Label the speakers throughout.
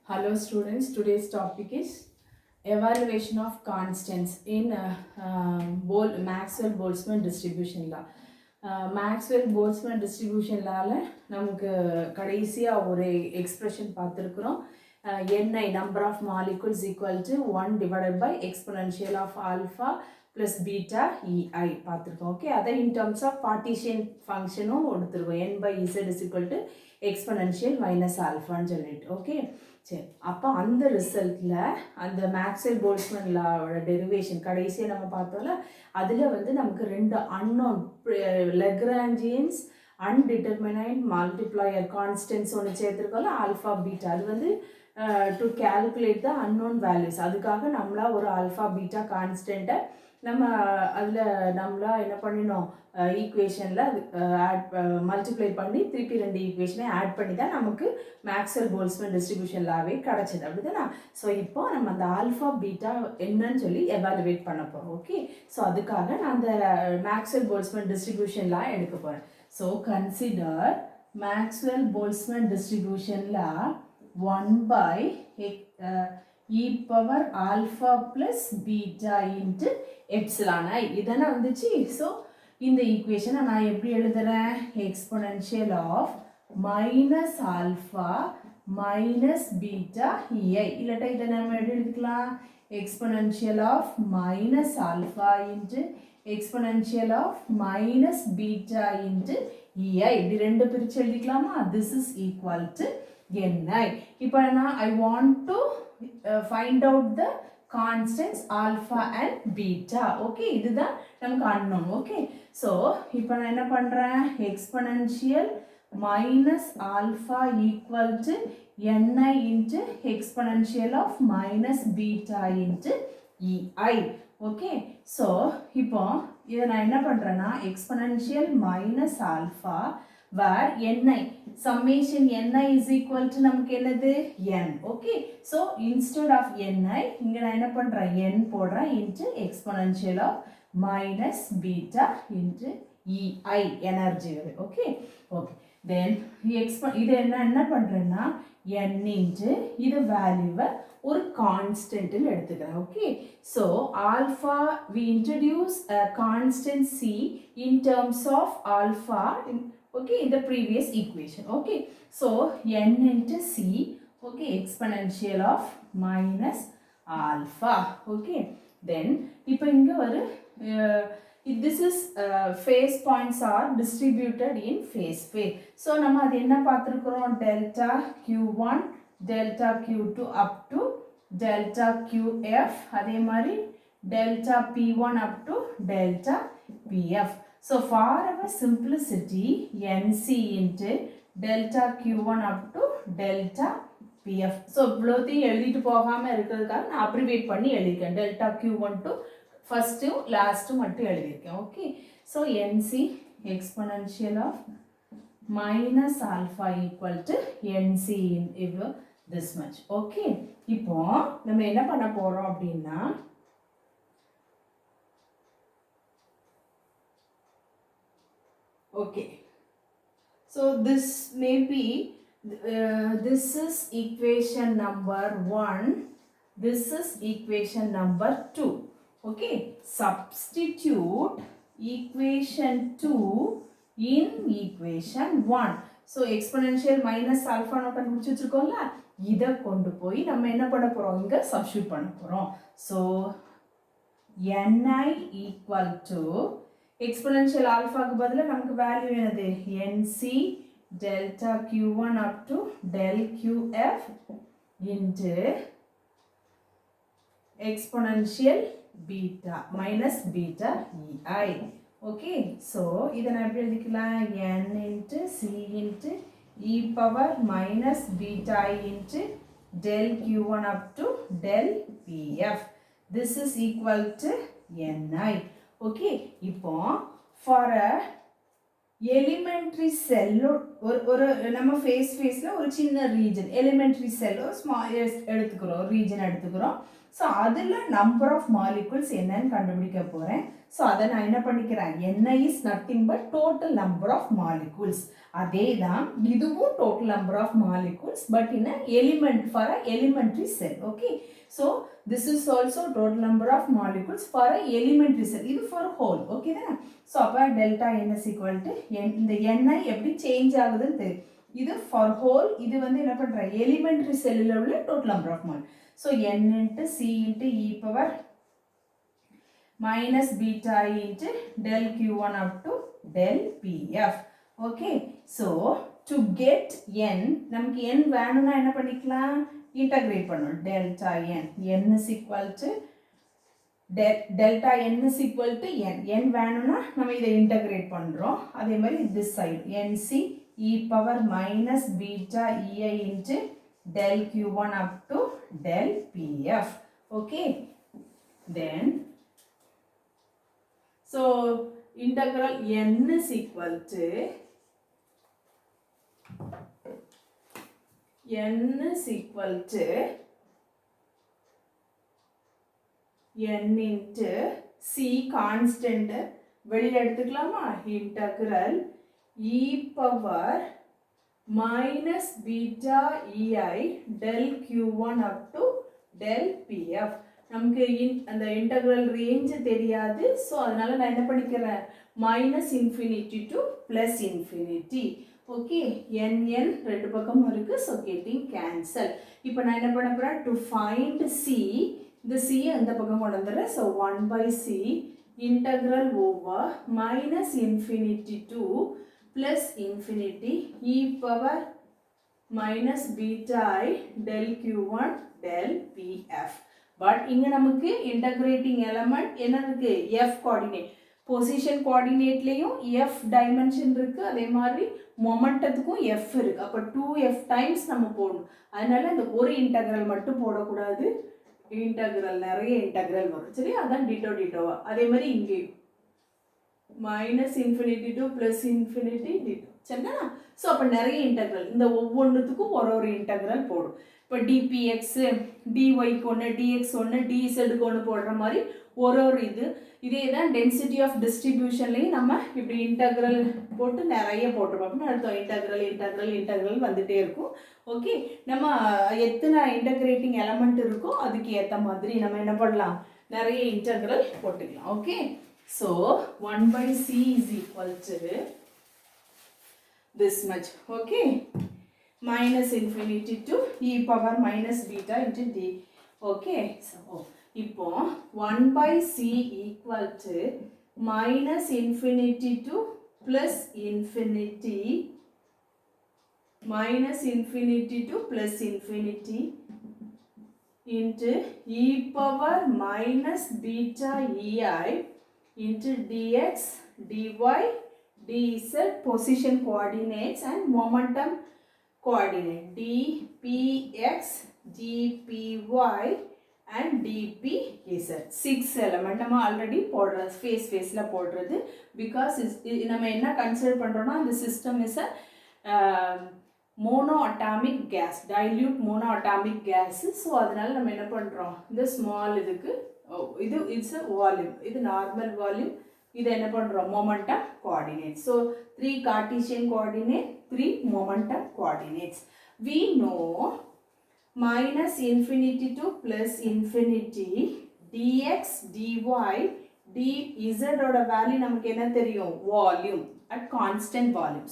Speaker 1: Hello students, today's topic is evaluation of constants in Maxwell-Boltzmann distribution law. Maxwell-Boltzmann distribution lawல நமக்கு கடைசியா ஒரு expression பார்த்துருக்குறோம். Ni number of molecules equal to 1 divided by exponential of alpha plus beta ei பார்த்துருக்கோம். Okay, அதை in terms of partition ஃபங்க்ஷனும் எடுத்துருக்கோம். n by z is equal to exponential minus alphaன்னு சொல்லிட்டு. Okay, சரி, அப்போ அந்த ரிசல்ட்டில் அந்த மேக்ஸ்வெல் போல்ட்ஸ்மேன் லாவோட டெரிவேஷன் கடைசியாக நம்ம பார்த்தோம்ல, அதில் வந்து நமக்கு ரெண்டு அன்னோன் லெக்ராஞ்சியன்ஸ் அன்டிட்டர்மினைட் மல்டிப்ளையர் கான்ஸ்டன்ட்ஸ் ஒன்று சேர்த்துருக்கோம்ல, ஆல்ஃபா பீட்டா. அது வந்து to calculate the unknown values. அதுக்காக நம்மளா ஒரு ஆல்ஃபா பீட்டா கான்ஸ்டண்ட்டை நம்ம அதில் நம்மளா என்ன பண்ணினோம், ஈக்குவேஷனில் ஆட் மல்டிப்ளை பண்ணி திருப்பி ரெண்டு ஈக்குவேஷனை ஆட் பண்ணி தான் நமக்கு மேக்ஸ்வெல் போல்ட்ஸ்மேன் டிஸ்ட்ரிபியூஷன் லாவே கிடச்சிது, அப்படி தானே? ஸோ இப்போ நம்ம அந்த ஆல்ஃபா பீட்டா என்னன்னு சொல்லி எவாலுவேட் பண்ண போகிறோம். ஓகே, ஸோ அதுக்காக நான் அந்த மேக்ஸ்வெல் போல்ட்ஸ்மேன் டிஸ்ட்ரிபியூஷன் லா எடுக்க போகிறேன். So consider Maxwell Boltzmann distribution law 1 by e power alpha plus beta into epsilon I. இதனா வந்துச்சு. ஸோ இந்த ஈக்குவேஷனை நான் எப்படி எழுதுறேன்? Exponential of minus alpha minus beta E I. இல்லாட்டா இதை நம்ம எப்படி எழுதிக்கலாம்? Exponential of minus alpha into exponential of minus beta into E I. இது ரெண்டு பிரித்து எழுதிக்கலாமா? This is equal to ni. இப்போ நான் I want to find out the constants alpha and beta. Okay, இதுதான் நமக்கு unknown. ஓகே, ஸோ இப்போ நான் என்ன பண்ணுறேன்? Exponential minus alpha equal to ni into exponential of minus beta into E i. Okay, so இப்போ இதை நான் என்ன பண்ணுறேன்னா exponential minus alpha where ni summation ni is equal to நமக்கு என்னது n. Okay, so instead of ni இங்கே நான் என்ன பண்ணுறேன்? n போடுறேன் into exponential of minus beta into E i energy வருது. ஓகே ஓகே, தென் இது என்ன பண்ணுறேன்னா n இன்ட்டு இது வேல்யூவை ஒரு கான்ஸ்டன்ட்னு எடுத்துக்கிறேன். Okay, so alpha we introduce a constant c in terms of alpha okay in the previous equation. Okay, so n into c, okay, exponential of minus alpha. Okay, then இப்போ இங்க ஒரு this is phase points are distributed in phase. So நம்ம அது என்ன பார்த்திருக்கிறோம்? delta q1 delta q2 up to delta qf, அதே மாதிரி delta p1 up to delta pf. So for our simplicity, nc into delta q1 up to delta pf. So இவ்வளோத்தையும் எழுதிட்டு போகாமல் இருக்கிறதுக்காக நான் அப்ரிவேட் பண்ணி எழுதியிருக்கேன். delta q1 to ஃபஸ்ட்டும் லாஸ்ட்டும் மட்டும் எழுதியிருக்கேன். Okay, so nc exponential of minus alpha equal to nc in this much. Okay, இப்போ நம்ம என்ன பண்ண போகிறோம் அப்படின்னா okay, so this may be this is equation number 1, this is equation number 2. okay, substitute equation 2 in equation 1. so exponential minus alpha நம்ம கண்டுபிடிச்சு வச்சிருக்கோம்ல, இதை கொண்டு போய் நம்ம என்ன பண்ண போறோம்? இங்க சப்ஸ்டிட்யூட் பண்ண போறோம். so ni equal to exponential alpha க்கு பதிலா நமக்கு வேல்யூ என்னது? nc delta q1 up to del qf into exponential beta minus beta ei. okay, so இதை நான் எப்படி எழுதிக்கலாம்? n into c into e power minus beta I into del q1 up to del pf. this is equal to ni. okay, இப்போ for a elementary cell ஒரு நம்ம ஃபேஸ்ல ஒரு சின்ன ரீஜன் எலிமெண்ட்ரி செல் ஒரு ஸ்மால் எடுத்துக்கிறோம், ரீஜன் எடுத்துக்கிறோம். ஸோ அதில் நம்பர் ஆஃப் மாலிகுல்ஸ் என்னன்னு கண்டுபிடிக்க போகிறேன். ஸோ அதை நான் என்ன பண்ணிக்கிறேன், Ni is nothing but total number of molecules. அதே தான் இதுவும் total number of molecules but in element for a elementary cell. Okay, so this is also total number of molecules for a elementary cell. இது for whole. Okay தானே? So அப்போ delta n is equal to இந்த Ni எப்படி change ஆகுதுன்னு தெரியும். இது for whole, இது வந்து என்ன பண்ணுற எலிமெண்ட்ரி செல்லில் உள்ள total number of mole. So n into c into e power minus beta I into del q1 up to del pf. Okay, so to get n, நமக்கு n வேணும்னா என்ன பண்ணிக்கலாம், integrate பண்ணணும். delta n is equal to delta n is equal to n வேணும்னா நம்ம இதை integrate பண்ணுறோம். அதே மாதிரி this side nc e power minus beta ei into del q1 up to del pf. Okay, then so integral n is equal to n into c constant வெளியில் எடுத்துக்கலாமா, integral e power minus beta ei del q1 up to del pf. நமக்கு அந்த integral range தெரியாது. So அதனால நான் என்ன பண்ணிக்கிறேன், minus infinity to plus infinity. Okay, n ரெண்டு பக்கமும் இருக்கு. So getting cancel. இப்போ நான் என்ன பண்ண போகிறேன், டு ஃபைண்ட் c, இந்த c அந்த பக்கம் கொண்டு வந்துடுறேன். So 1/c integral over minus infinity to plus infinity e power minus beta I del q1 del pf. But இங்கே நமக்கு இன்டகிரேட்டிங் எலமெண்ட் என்ன இருக்குது, f கோஆர்டினேட். பொசிஷன் கோஆர்டினேட்லேயும் f டைமென்ஷன் இருக்குது, அதே மாதிரி மொமெண்டத்துக்கும் f இருக்குது. அப்போ 2f டைம்ஸ் நம்ம போடணும். அதனால இந்த ஒரு இன்டகிரல் மட்டும் போடக்கூடாது, இன்டகிரல் நிறைய இன்டகிரல் வரும். சரி, அதான் டிட்டோவா. அதே மாதிரி இங்கேயும் minus infinity to plus infinity ditto. சரிங்களா? ஸோ அப்போ நிறைய இன்டகிரல், இந்த ஒவ்வொன்றுத்துக்கும் ஒரு இன்டகிரல் போடும். இப்போ டிபிஎக்ஸு டிஒய்க்கு ஒன்று, டிஎக்ஸ் ஒன்று, டிசெட்டுக்கு ஒன்று போடுற மாதிரி ஒரு இதே தான் டென்சிட்டி ஆஃப் டிஸ்ட்ரிபியூஷன்லேயும் நம்ம இப்படி இன்டகிரல் போட்டு நிறைய போட்டுருப்போம். அப்படின்னு அர்த்தம். இன்டகிரல் வந்துகிட்டே இருக்கும். ஓகே, நம்ம எத்தனை இன்டகிரேட்டிங் எலமெண்ட் இருக்கோ அதுக்கு ஏற்ற மாதிரி நம்ம என்ன பண்ணலாம், நிறைய இன்டகிரல் போட்டுக்கலாம். Okay, so 1/c is equal to this much. Okay, minus infinity to e power minus beta into d. Okay, so இப்போ 1/c equal to minus infinity to plus infinity to plus infinity into e power minus beta ei into dx dy dz position coordinates and momentum coordinate dpx dpy and dpz. 6 element நம்ம already போடுறது, ஃபேஸில் போடுறது. Because நம்ம என்ன consider பண்ணுறோன்னா, அந்த system is a monoatomic gas, dilute mono atomic gas. So அதனால நம்ம என்ன பண்ணுறோம், இந்த ஸ்மால் இதுக்கு இது இட்ஸ் அ வால்யூம், இது நார்மல் வால்யூம். இதை என்ன பண்ணுறோம், momentum coordinates. So 3 Cartesian coordinate, 3 momentum coordinates. we know minus infinity to plus infinity dx dy dz ஓட வேல்யூ நமக்கு என்ன தெரியும், volume at constant volume.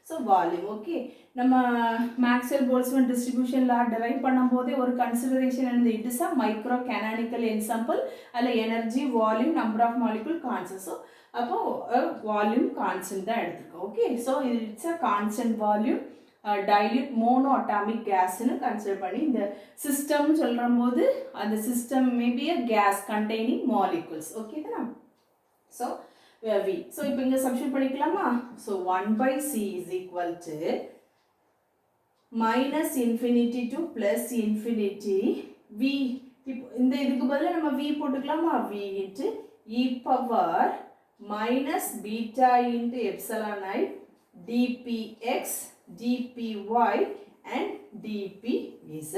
Speaker 1: So volume. Okay, நம்ம Maxwell Boltzmann distribution law derive பண்ணும்போதே ஒரு கன்சிடரேஷன் இருந்து it is a micro canonical ensemble. அதில் energy, volume, number of molecule constant. So அப்போது வால்யூம் கான்ஸ்டன்ட் தான் எடுத்துருக்கோம். Okay, so it's a constant volume dilute mono atomic கேஸ்ன்னு consider பண்ணி இந்த சிஸ்டம் சொல்கிற போது அந்த system maybe a gas containing molecules. Okay தானே? So v. ஸோ இப்போ இங்கே சப்ஸ்டிட்யூட் பண்ணிக்கலாமா? So 1/c is equal to minus infinity to plus infinity v. இப்போ இந்த இதுக்கு பதிலாக நம்ம v போட்டுக்கலாமா? v into e power minus beta into epsilon I dpx dpy and dpz.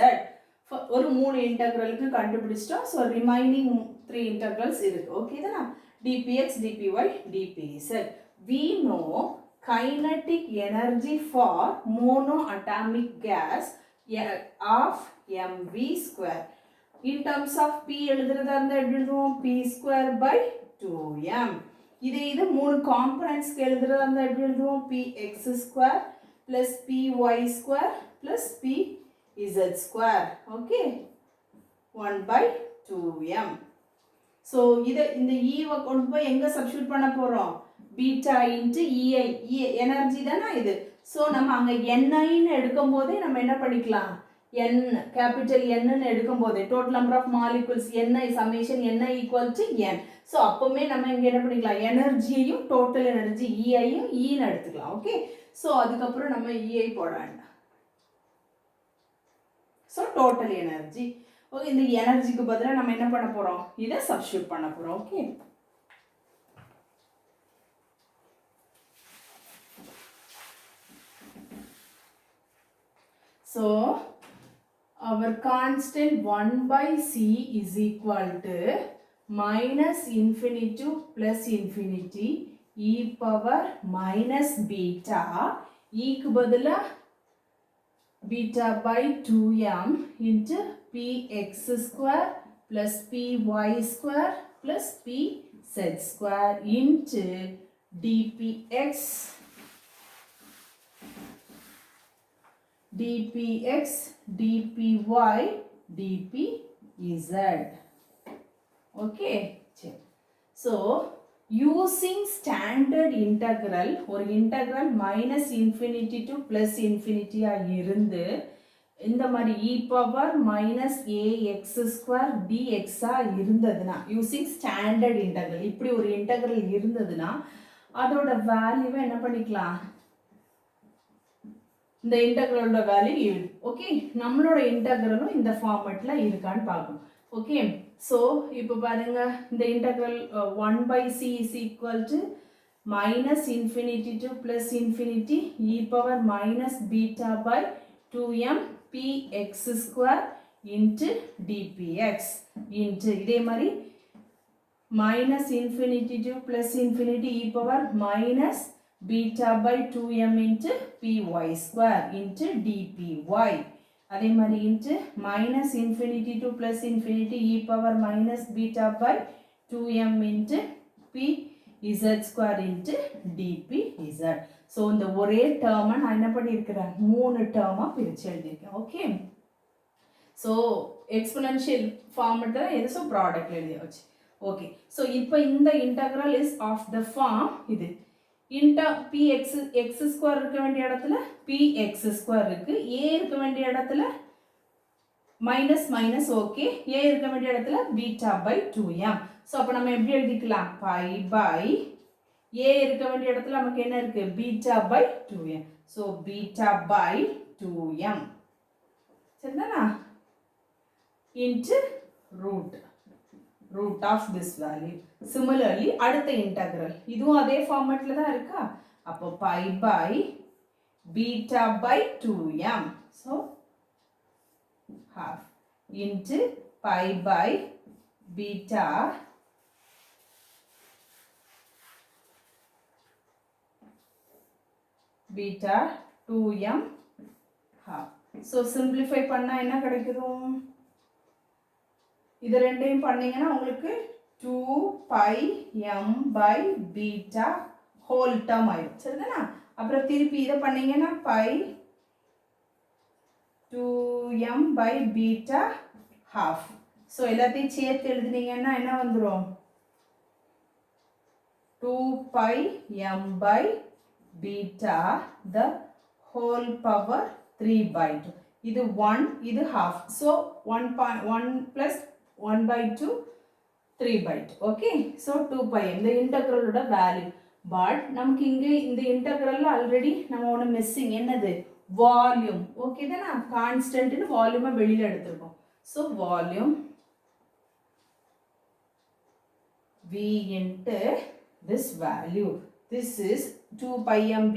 Speaker 1: ஒரு 3 இன்டெக்ரலுக்கு கண்டுபிடிச்சிட்டோம். ஸோ ரிமைனிங் 3 இன்டெக்ரல்ஸ் இருக்கு. ஓகே தானே? dpx, dpy, dpz. We know kinetic energy for monoatomic gas of mv square. In terms of p எழுதுறதா இருந்தா எப்படி எழுதுவோம்? p square by 2m. இது 3 காம்பனன்ட்ஸ்க்கு எழுதுறதா இருந்தா எப்படி எழுதுவோம்? px square plus py square plus pz square. Okay, 1 by 2m. So இந்த e கொண்டு போய் எங்க சப்ஸ்டிட்யூட் பண்ண போறோம்? பீட்டா இன்ட்டு ei எனர்ஜி தானே இது. ஸோ நம்ம அங்கே ni எடுக்கும் போதே நம்ம என்ன பண்ணிக்கலாம்? n கேபிட்டல் n எடுக்கும் போதே total number of molecules ni summation ni equal to n. So அப்போவுமே நம்ம இங்கே என்ன பண்ணிக்கலாம்? எனர்ஜியையும் டோட்டல் எனர்ஜி eiயும் ஈன்னு எடுத்துக்கலாம். ஓகே, ஸோ அதுக்கப்புறம் நம்ம ei போட வேண்டாம். So total energy. ஓகே, இந்த எனர்ஜிக்கு பதிலாக நம்ம என்ன பண்ண போகிறோம்? இதை சப்ஸ்டிட்யூட் பண்ண போகிறோம். Okay, so our constant 1 by c is equal to minus infinity to plus infinity e power minus beta. E க்கு பதிலா beta by 2m into px square plus py square plus pz square into dpx dpx dpy dpz. Okay, so using standard integral ஒரு integral minus infinity to plus infinity இருந்து இந்த மாதிரி e power minus ax square dx இருந்ததுனா using standard integral இப்படி ஒரு integral இருந்ததுனா அதோட வேல்யூவை என்ன பண்ணிக்கலாம்? இந்த இன்டெக்ரலோட வேல்யூ ஓகே, நம்மளோட இன்டெக்ரலும் இந்த ஃபார்மேட்ல இருக்கான்னு பார்க்கணும். ஓகே, ஸோ இப்போ பாருங்க, இந்த integral 1 by c is equal to minus infinity to plus infinity e power minus beta by 2m px square into dpx into இதே மாதிரி minus infinity to plus infinity e power minus beta by 2m into py square into dpy. அதே மாதிரி into minus infinity to plus infinity e power minus beta by 2m into pz square into dpz. So இந்த ஒரே டேர்மை நான் என்ன பண்ணியிருக்கிறேன்? 3 டேர்மாக பிரித்து எழுதியிருக்கேன். ஓகே, ஸோ எக்ஸ்பொனென்ஷியல் ஃபார்மெட்டில் எது? ஸோ ப்ராடக்ட் எழுதியாச்சு. ஓகே, ஸோ இப்போ இந்த integral is of the form இது px x ஸ்கொயர் இருக்க வேண்டிய இடத்துல px ஸ்கொயர் இருக்கு, a இருக்க வேண்டிய இடத்துல மைனஸ் மைனஸ் ஓகே, a இருக்க வேண்டிய இடத்துல பீட்டா பை 2m. ஸோ அப்போ நம்ம எப்படி எழுதிக்கலாம்? பை பை a இருக்க வேண்டிய இடத்துல நமக்கு என்ன இருக்கு? Beta by 2m. So beta by 2m சரிதானா? Into root of this value. Similarly அடுத்த இன்டெக்ரல் இதுவும் அதே ஃபார்மேட்ல தான் இருக்கா? அப்போ pi by beta by 2m. So half into pi by beta beta 2m half. So simplify பண்ணா என்ன கிடைக்கும்? இது ரெண்டையும் பண்ணீங்கன்னா உங்களுக்கு 2 pi m by beta whole term ஆயிடும் சரிதானா? அப்புறம் திருப்பி இதை பண்ணீங்கன்னா pi 2m by beta half. So எல்லாத்தையும் சேர்த்து எழுதுனீங்கன்னா என்ன வந்துடும்? 2 pi m by beta the whole power 3 by 2. இது 1 இது half. So 1 plus 1 by 2 3 by 2. Okay, so 2 pi இந்த இன்டெக்ரலோட வேல்யூ. பட் நமக்கு இங்கே இந்த இன்டெக்ரலில் ஆல்ரெடி நம்ம ஒன்று மிஸ்ஸிங் என்னது? வால்யூம். ஓகே தானே? கான்ஸ்டன்ட்னு வால்யூமை வெளியில் எடுத்துருக்கோம். So volume v into this value. This is 2 pi mb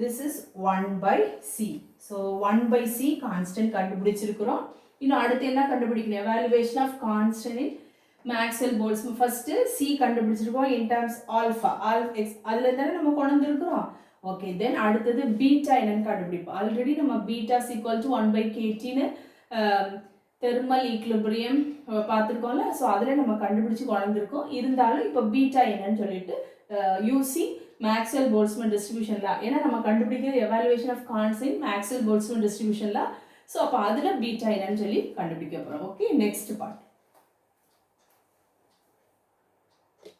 Speaker 1: this is 1 by c. So 1 by c constant கண்டுபிடிச்சிருக்கிறோம். இன்னும் அடுத்து என்ன கண்டுபிடிக்கணும்? evaluation of constant in Maxwell Boltzmann. first c கண்டுபிடிச்சிருக்கோம் in terms alpha x அதுல தானே நம்ம கொண்டு வந்திருக்கிறோம். ஓகே, தென் அடுத்தது பீட்டா என்னன்னு கண்டுபிடிப்போம். ஆல்ரெடி நம்ம beta is equal to 1 by kt னு தெர்மல் ஈக்லிபிரியம் பார்த்துருக்கோம்ல. ஸோ அதில் நம்ம கண்டுபிடிச்சி கொண்டு வந்திருக்கோம். இருந்தாலும் இப்போ பீட்டா என்னன்னு சொல்லிட்டு using Maxwell Boltzmann distribution law. ஏன்னா நம்ம கண்டுபிடிக்கிறது evaluation of constant Maxwell Boltzmann distribution law. So அப்போ அதில் பீட்டா என்னன்னு சொல்லி கண்டுபிடிக்க போகிறோம். Okay, next part.